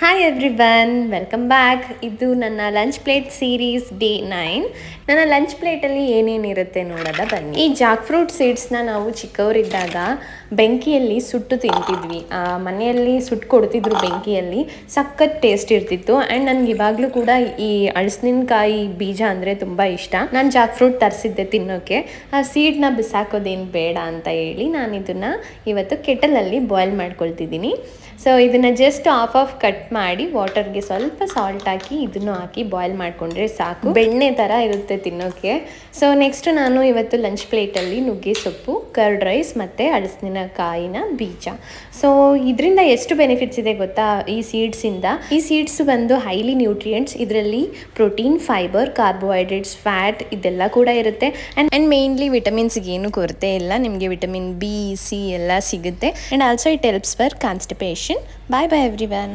Hi everyone, welcome back. ಇದು ನನ್ನ lunch plate series day 9. ನನ್ನ ಲಂಚ್ ಪ್ಲೇಟಲ್ಲಿ ಏನೇನಿರುತ್ತೆ ನೋಡೋದ ಬನ್ನಿ. ಈ ಜಾಕ್ ಫ್ರೂಟ್ ಸೀಡ್ಸ್ನ ನಾವು ಚಿಕ್ಕವರಿದ್ದಾಗ ಬೆಂಕಿಯಲ್ಲಿ ಸುಟ್ಟು ತಿಂತಿದ್ವಿ. ಮನೆಯಲ್ಲಿ ಸುಟ್ಟು ಕೊಡ್ತಿದ್ರು ಬೆಂಕಿಯಲ್ಲಿ. ಸಖತ್ ಟೇಸ್ಟ್ ಇರ್ತಿತ್ತು. ಆ್ಯಂಡ್ ನನಗೆ ಇವಾಗಲೂ ಕೂಡ ಈ ಅಳಸಿನಕಾಯಿ ಬೀಜ ಅಂದರೆ ತುಂಬ ಇಷ್ಟ. ನಾನು ಜಾಕ್ ಫ್ರೂಟ್ ತರಿಸಿದ್ದೆ ತಿನ್ನೋಕ್ಕೆ. ಆ ಸೀಡ್ನ ಬಿಸಾಕೋದೇನು ಬೇಡ ಅಂತ ಹೇಳಿ ನಾನು ಇದನ್ನು ಇವತ್ತು ಕೆಟಲಲ್ಲಿ ಬಾಯ್ಲ್ ಮಾಡ್ಕೊಳ್ತಿದ್ದೀನಿ. ಸೊ ಇದನ್ನು ಜಸ್ಟ್ ಆಫ್ ಕಟ್ ಮಾಡಿ ವಾಟರ್ಗೆ ಸ್ವಲ್ಪ ಸಾಲ್ಟ್ ಹಾಕಿ ಇದನ್ನು ಹಾಕಿ ಬಾಯ್ಲ್ ಮಾಡಿಕೊಂಡ್ರೆ ಸಾಕು. ಬೆಣ್ಣೆ ಥರ ಇರುತ್ತೆ ತಿನ್ನೋಕ್ಕೆ. ಸೊ ನೆಕ್ಸ್ಟ್ ನಾನು ಇವತ್ತು ಲಂಚ್ ಪ್ಲೇಟಲ್ಲಿ ನುಗ್ಗೆ ಸೊಪ್ಪು, ಕರ್ಡ್ ರೈಸ್ ಮತ್ತು ಹಲಸಿನಕಾಯಿನ ಬೀಜ. ಸೊ ಇದರಿಂದ ಎಷ್ಟು ಬೆನಿಫಿಟ್ಸ್ ಇದೆ ಗೊತ್ತಾ ಈ ಸೀಡ್ಸಿಂದ? ಈ ಸೀಡ್ಸ್ ಬಂದು ಹೈಲಿ ನ್ಯೂಟ್ರಿಯೆಂಟ್ಸ್. ಇದರಲ್ಲಿ ಪ್ರೋಟೀನ್, ಫೈಬರ್, ಕಾರ್ಬೋಹೈಡ್ರೇಟ್ಸ್, ಫ್ಯಾಟ್ ಇದೆಲ್ಲ ಕೂಡ ಇರುತ್ತೆ. ಆ್ಯಂಡ್ ಮೇನ್ಲಿ ವಿಟಮಿನ್ಸ್ಗೆ ಏನು ಕೊರತೆ ಇಲ್ಲ. ನಿಮಗೆ ವಿಟಮಿನ್ ಬಿ, ಸಿ ಎಲ್ಲ ಸಿಗುತ್ತೆ. And also it helps for constipation. Bye bye everyone.